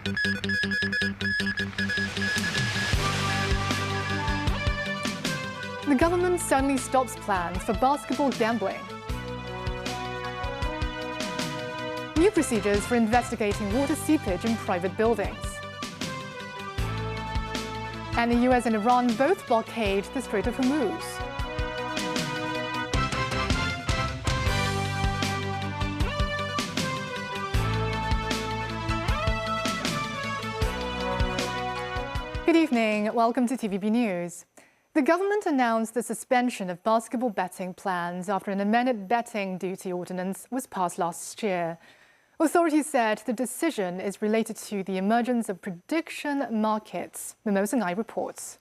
The government suddenly stops plans for basketball gambling. New procedures for investigating water seepage in private buildings. And the US and Iran both blockade the Strait of Hormuz. Good evening. Welcome to TVB News. The government announced the suspension of basketball betting plans after an amended betting duty ordinance was passed last year. Authorities said the decision is related to the emergence of prediction markets. Mimosa Ngai reports.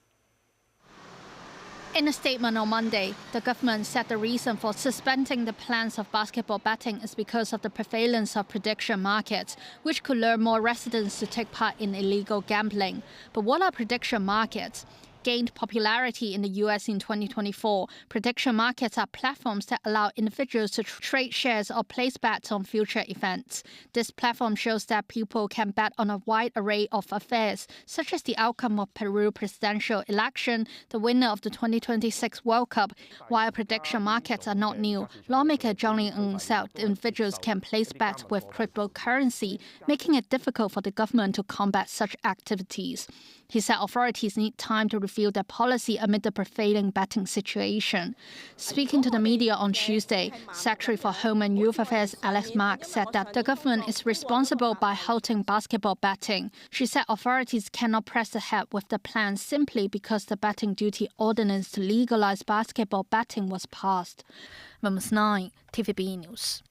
In a statement on Monday, the government said the reason for suspending the plans of basketball betting is because of the prevalence of prediction markets, which could lure more residents to take part in illegal gambling. But what are prediction markets? Gained popularity in the US in 2024, prediction markets are platforms that allow individuals to trade shares or place bets on future events. This platform shows that people can bet on a wide array of affairs, such as the outcome of Peru presidential election, the winner of the 2026 World Cup. While prediction markets are not new, lawmaker Zhang Lingeng said individuals can place bets with cryptocurrency, making it difficult for the government to combat such activities. He said authorities need time to review their policy amid the prevailing betting situation. Speaking to the media on Tuesday, Secretary for Home and Youth Affairs Alex Mark said that the government is responsible by halting basketball betting. She said authorities cannot press ahead with the plan simply because the betting duty ordinance to legalize basketball betting was passed. Mimosa 9, TVB News.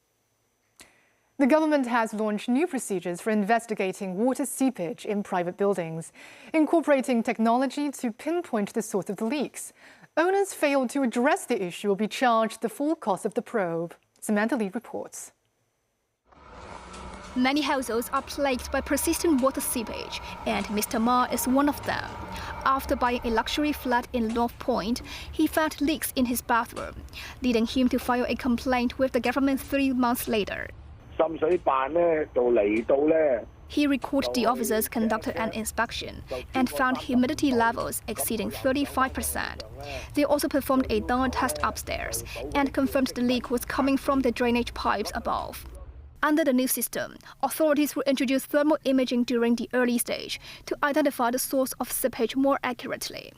The government has launched new procedures for investigating water seepage in private buildings, incorporating technology to pinpoint the source of the leaks. Owners failed to address the issue will be charged the full cost of the probe. Samantha Lee reports. Many households are plagued by persistent water seepage, and Mr. Ma is one of them. After buying a luxury flat in North Point, he found leaks in his bathroom, leading him to file a complaint with the government 3 months later. He recalled the officers conducted an inspection and found humidity levels exceeding 35%. They also performed a downward test upstairs and confirmed the leak was coming from the drainage pipes above. Under the new system, authorities will introduce thermal imaging during the early stage to identify the source of seepage more accurately.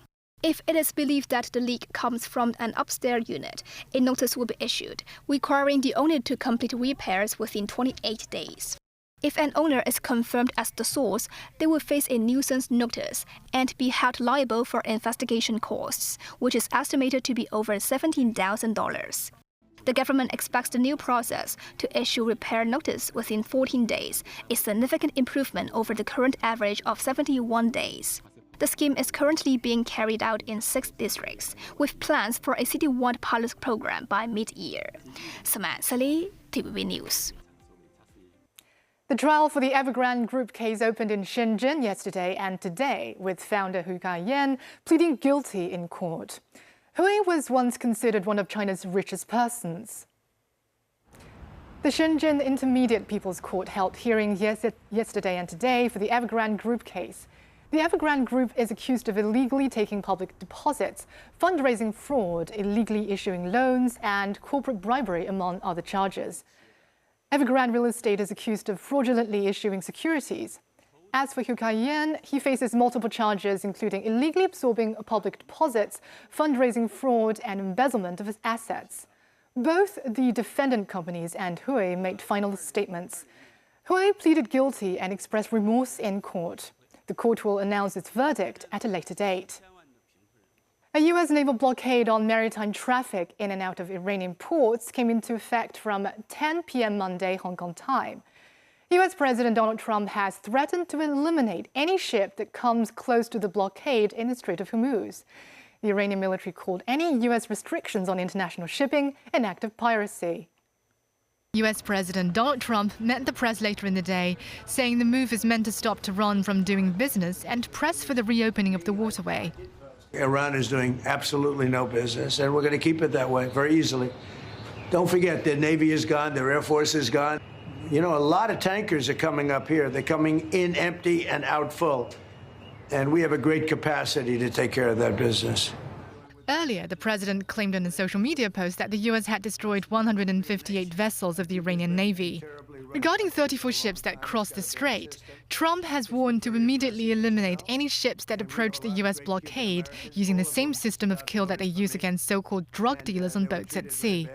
If it is believed that the leak comes from an upstairs unit, a notice will be issued, requiring the owner to complete repairs within 28 days. If an owner is confirmed as the source, they will face a nuisance notice and be held liable for investigation costs, which is estimated to be over $17,000. The government expects the new process to issue repair notice within 14 days, a significant improvement over the current average of 71 days. The scheme is currently being carried out in 6 districts, with plans for a citywide pilot program by mid-year. Samantha Lee, TVB News. The trial for the Evergrande Group case opened in Shenzhen yesterday and today, with founder Hu Ka-yen pleading guilty in court. Hui was once considered one of China's richest persons. The Shenzhen Intermediate People's Court held hearings yesterday and today for the Evergrande Group case. The Evergrande Group is accused of illegally taking public deposits, fundraising fraud, illegally issuing loans, and corporate bribery, among other charges. Evergrande Real Estate is accused of fraudulently issuing securities. As for Hu Ka-yen, he faces multiple charges, including illegally absorbing public deposits, fundraising fraud, and embezzlement of his assets. Both the defendant companies and Hui made final statements. Hui pleaded guilty and expressed remorse in court. The court will announce its verdict at a later date. A U.S. naval blockade on maritime traffic in and out of Iranian ports came into effect from 10 p.m. Monday, Hong Kong time. U.S. President Donald Trump has threatened to eliminate any ship that comes close to the blockade in the Strait of Hormuz. The Iranian military called any U.S. restrictions on international shipping an act of piracy. U.S. President Donald Trump met the press later in the day, saying the move is meant to stop Tehran from doing business and press for the reopening of the waterway. Iran is doing absolutely no business, and we're going to keep it that way very easily. Don't forget, their Navy is gone, their Air Force is gone. You know, a lot of tankers are coming up here. They're coming in empty and out full. And we have a great capacity to take care of that business. Earlier, the president claimed in a social media post that the U.S. had destroyed 158 vessels of the Iranian Navy. Regarding 34 ships that crossed the strait, Trump has warned to immediately eliminate any ships that approach the U.S. blockade using the same system of kill that they use against so-called drug dealers on boats at sea.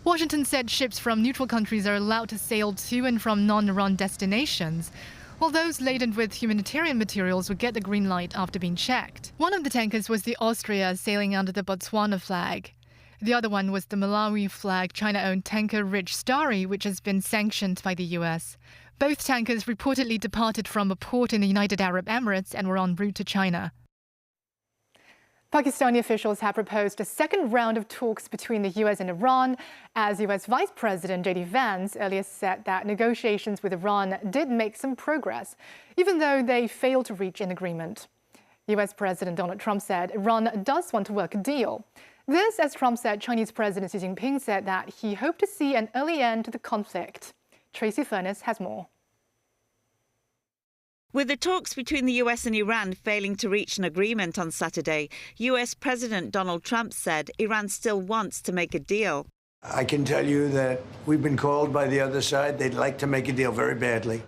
Washington said ships from neutral countries are allowed to sail to and from non-Iran destinations, while those laden with humanitarian materials would get the green light after being checked. One of the tankers was the Austria sailing under the Botswana flag. The other one was the Malawi flag China-owned tanker Rich Starry, which has been sanctioned by the U.S. Both tankers reportedly departed from a port in the United Arab Emirates and were en route to China. Pakistani officials have proposed a second round of talks between the U.S. and Iran, as U.S. Vice President J.D. Vance earlier said that negotiations with Iran did make some progress, even though they failed to reach an agreement. U.S. President Donald Trump said Iran does want to work a deal. This, as Trump said, Chinese President Xi Jinping said that he hoped to see an early end to the conflict. Tracy Furness has more. With the talks between the US and Iran failing to reach an agreement on Saturday, US President Donald Trump said Iran still wants to make a deal. I can tell you that we've been called by the other side. They'd like to make a deal very badly.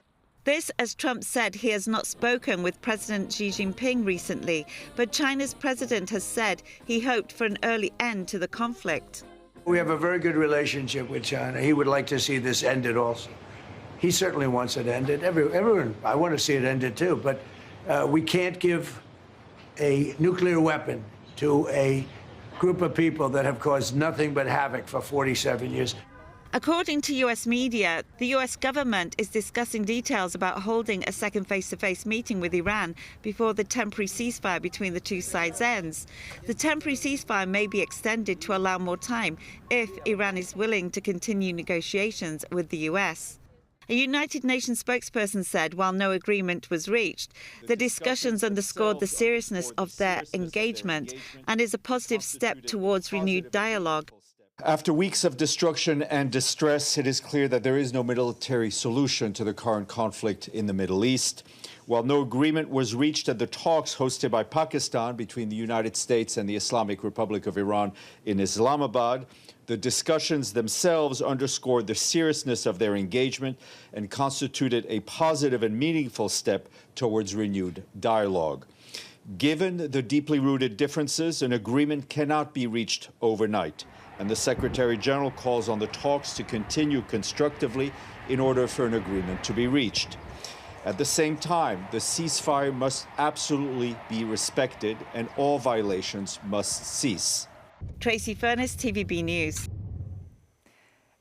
This, as Trump said, he has not spoken with President Xi Jinping recently, but China's president has said he hoped for an early end to the conflict. We have a very good relationship with China. He would like to see this ended also. He certainly wants it ended. Everyone, I want to see it ended too, but we can't give a nuclear weapon to a group of people that have caused nothing but havoc for 47 years. According to US media, the US government is discussing details about holding a second face-to-face meeting with Iran before the temporary ceasefire between the two sides ends. The temporary ceasefire may be extended to allow more time if Iran is willing to continue negotiations with the US. A United Nations spokesperson said while no agreement was reached, the discussions underscored the seriousness of their engagement and is a positive step towards renewed dialogue. After weeks of destruction and distress, it is clear that there is no military solution to the current conflict in the Middle East. While no agreement was reached at the talks hosted by Pakistan between the United States and the Islamic Republic of Iran in Islamabad, the discussions themselves underscored the seriousness of their engagement and constituted a positive and meaningful step towards renewed dialogue. Given the deeply rooted differences, an agreement cannot be reached overnight, and the Secretary General calls on the talks to continue constructively in order for an agreement to be reached. At the same time, the ceasefire must absolutely be respected and all violations must cease. Tracy Furness, TVB News.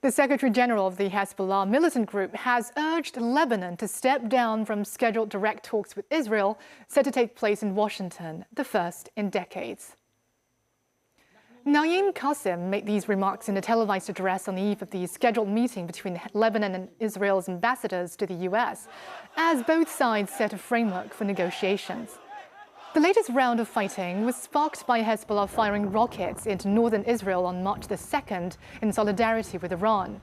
The Secretary General of the Hezbollah militant group has urged Lebanon to step down from scheduled direct talks with Israel, set to take place in Washington, the first in decades. Naeem Qasem made these remarks in a televised address on the eve of the scheduled meeting between Lebanon and Israel's ambassadors to the U.S., as both sides set a framework for negotiations. The latest round of fighting was sparked by Hezbollah firing rockets into northern Israel on March the 2nd in solidarity with Iran.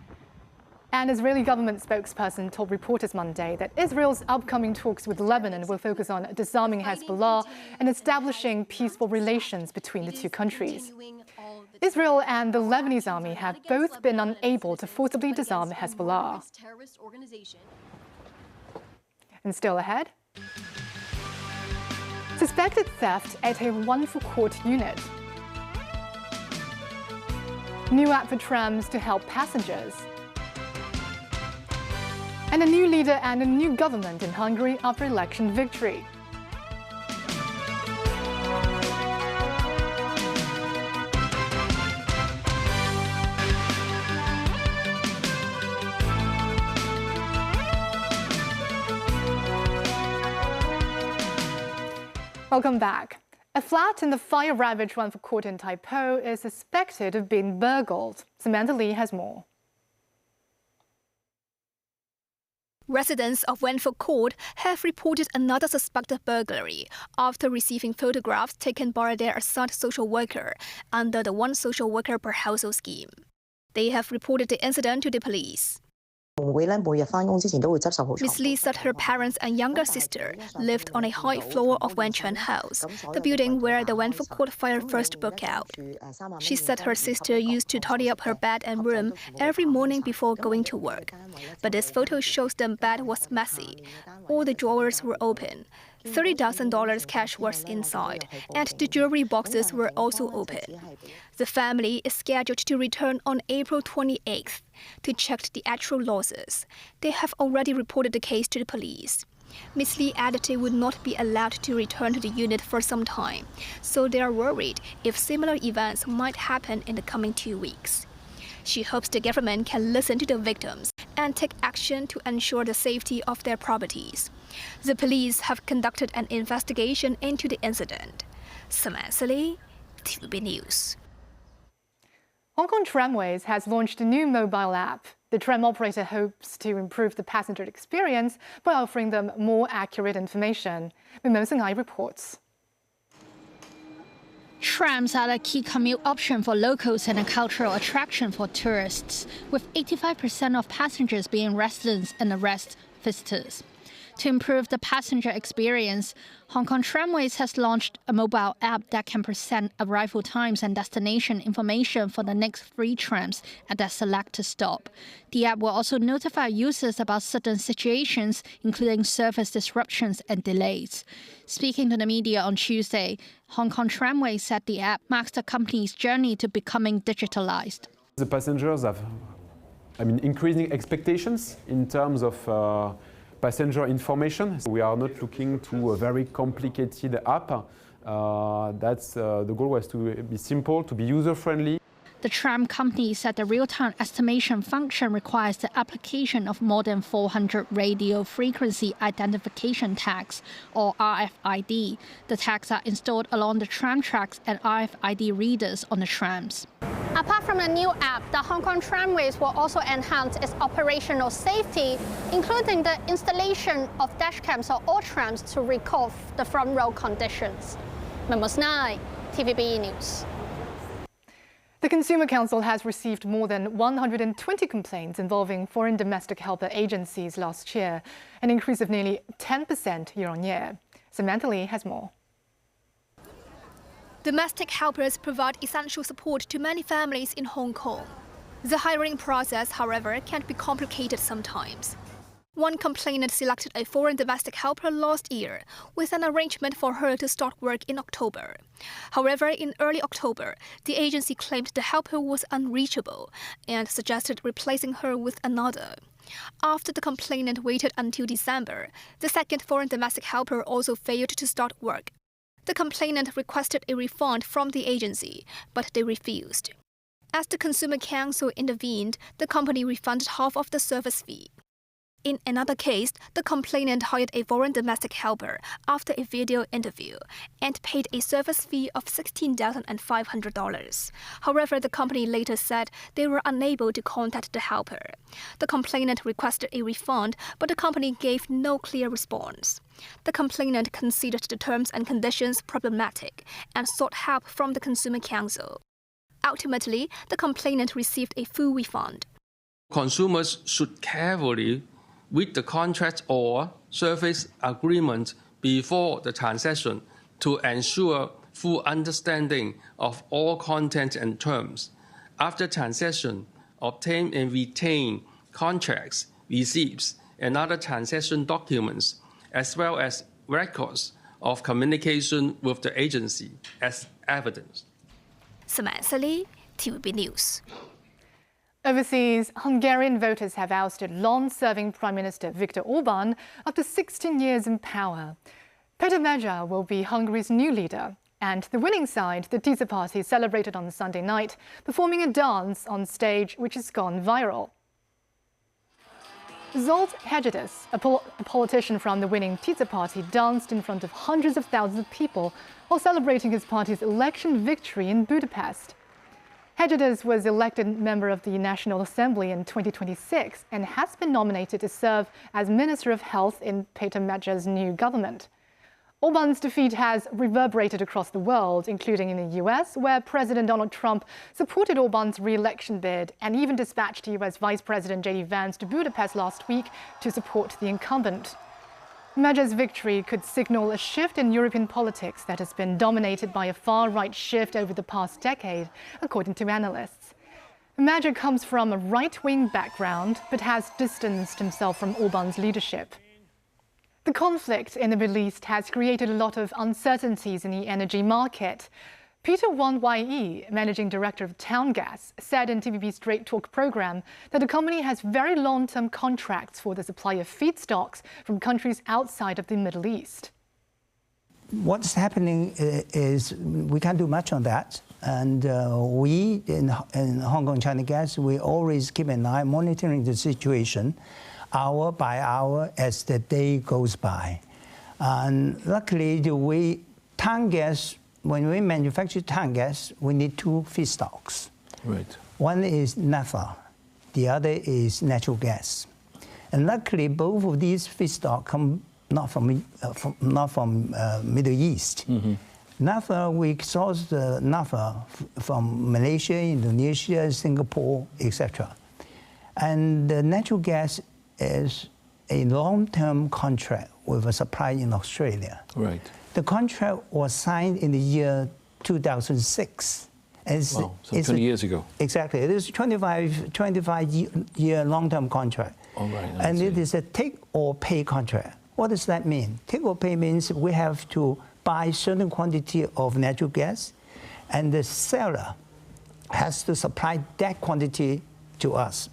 An Israeli government spokesperson told reporters Monday that Israel's upcoming talks with Lebanon will focus on disarming Hezbollah and establishing peaceful relations between the two countries. Israel and the Lebanese army have both been unable to forcibly disarm Hezbollah. And still ahead, suspected theft at a One for Court unit. New app for trams to help passengers. And a new leader and a new government in Hungary after election victory. Welcome back. A flat in the fire-ravaged One for Court in Taipo is suspected of being burgled. Samantha Lee has more. Residents of Wang Court have reported another suspected burglary after receiving photographs taken by their assigned social worker under the one social worker per household scheme. They have reported the incident to the police. Miss Lee said her parents and younger sister lived on a high floor of Wang house, the building where the Wang food court fire first broke out. She said her sister used to tidy up her bed and room every morning before going to work. But this photo shows the bed was messy. All the drawers were open. $30,000 cash was inside, and the jewelry boxes were also open. The family is scheduled to return on April 28th to check the actual losses. They have already reported the case to the police. Ms. Lee added they would not be allowed to return to the unit for some time, so they are worried if similar events might happen in the coming 2 weeks. She hopes the government can listen to the victims and take action to ensure the safety of their properties. The police have conducted an investigation into the incident. Samantha Lee, TVB News. Hong Kong Tramways has launched a new mobile app. The tram operator hopes to improve the passenger experience by offering them more accurate information. Mo Seng-ai reports. Trams are a key commute option for locals and a cultural attraction for tourists, with 85% of passengers being residents and the rest visitors. To improve the passenger experience, Hong Kong Tramways has launched a mobile app that can present arrival times and destination information for the next 3 trams at their selected stop. The app will also notify users about certain situations, including service disruptions and delays. Speaking to the media on Tuesday, Hong Kong Tramways said the app marks the company's journey to becoming digitalized. The passengers have, increasing expectations in terms of passenger information. We are not looking to a very complicated app. The goal was to be simple, to be user-friendly. The tram company said the real-time estimation function requires the application of more than 400 radio frequency identification tags, or RFID. The tags are installed along the tram tracks and RFID readers on the trams. Apart from the new app, the Hong Kong Tramways will also enhance its operational safety, including the installation of dashcams on all trams to record the front row conditions. Mo Seng-ai, TVB News. The Consumer Council has received more than 120 complaints involving foreign domestic helper agencies last year, an increase of nearly 10% year-on-year. Samantha Lee has more. Domestic helpers provide essential support to many families in Hong Kong. The hiring process, however, can be complicated sometimes. One complainant selected a foreign domestic helper last year with an arrangement for her to start work in October. However, in early October, the agency claimed the helper was unreachable and suggested replacing her with another. After the complainant waited until December, the second foreign domestic helper also failed to start work. The complainant requested a refund from the agency, but they refused. As the Consumer Council intervened, the company refunded half of the service fee. In another case, the complainant hired a foreign domestic helper after a video interview and paid a service fee of $16,500. However, the company later said they were unable to contact the helper. The complainant requested a refund, but the company gave no clear response. The complainant considered the terms and conditions problematic and sought help from the Consumer Council. Ultimately, the complainant received a full refund. Consumers should carefully read the contract or service agreement before the transaction to ensure full understanding of all content and terms. After transaction, obtain and retain contracts, receipts, and other transaction documents, as well as records of communication with the agency as evidence. Samantha Lee, TVB News. Overseas, Hungarian voters have ousted long-serving Prime Minister Viktor Orban after 16 years in power. Peter Magyar will be Hungary's new leader, and the winning side, the Tisza Party, celebrated on Sunday night, performing a dance on stage which has gone viral. Zsolt Hegedűs, a politician from the winning Tisza Party, danced in front of hundreds of thousands of people while celebrating his party's election victory in Budapest. Hegedűs was elected member of the National Assembly in 2026 and has been nominated to serve as Minister of Health in Peter Magyar's new government. Orban's defeat has reverberated across the world, including in the US, where President Donald Trump supported Orban's re-election bid and even dispatched US Vice President J.D. Vance to Budapest last week to support the incumbent. Magyar's victory could signal a shift in European politics that has been dominated by a far-right shift over the past decade, according to analysts. Magyar comes from a right-wing background, but has distanced himself from Orban's leadership. The conflict in the Middle East has created a lot of uncertainties in the energy market. Peter Wang, managing director of Town Gas, said in TVB's Straight Talk program that the company has very long-term contracts for the supply of feedstocks from countries outside of the Middle East. What's happening is we can't do much on that. And we, in Hong Kong China Gas, we always keep an eye monitoring the situation hour by hour as the day goes by. And luckily, Town Gas, when we manufacture Town Gas, we need two feedstocks. Right. One is naphtha, the other is natural gas. And luckily, both of these feedstocks come not from Middle East. Mm-hmm. Naphtha, we source the naphtha from Malaysia, Indonesia, Singapore, etc. And the natural gas is a long-term contract with a supply in Australia. Right. The contract was signed in the year 2006. Wow, so 20 years ago. Exactly. It is a 25-year long-term contract. All right. And it is a take-or-pay contract. What does that mean? Take-or-pay means we have to buy certain quantity of natural gas, and the seller has to supply that quantity to us.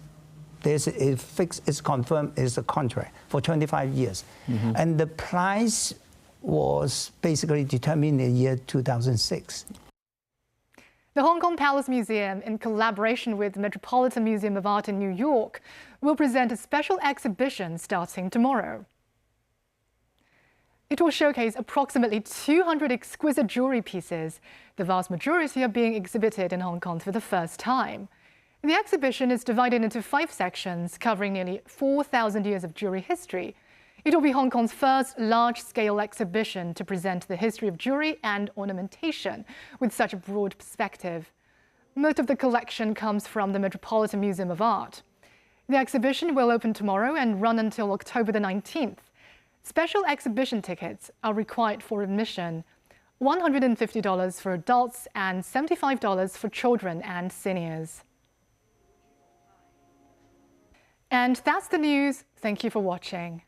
It's confirmed, it's a contract for 25 years. Mm-hmm. And the price was basically determined in the year 2006. The Hong Kong Palace Museum, in collaboration with the Metropolitan Museum of Art in New York, will present a special exhibition starting tomorrow. It will showcase approximately 200 exquisite jewelry pieces. The vast majority are being exhibited in Hong Kong for the first time. The exhibition is divided into 5 sections, covering nearly 4,000 years of jewelry history. It will be Hong Kong's first large-scale exhibition to present the history of jewelry and ornamentation with such a broad perspective. Most of the collection comes from the Metropolitan Museum of Art. The exhibition will open tomorrow and run until October the 19th. Special exhibition tickets are required for admission, $150 for adults and $75 for children and seniors. And that's the news. Thank you for watching.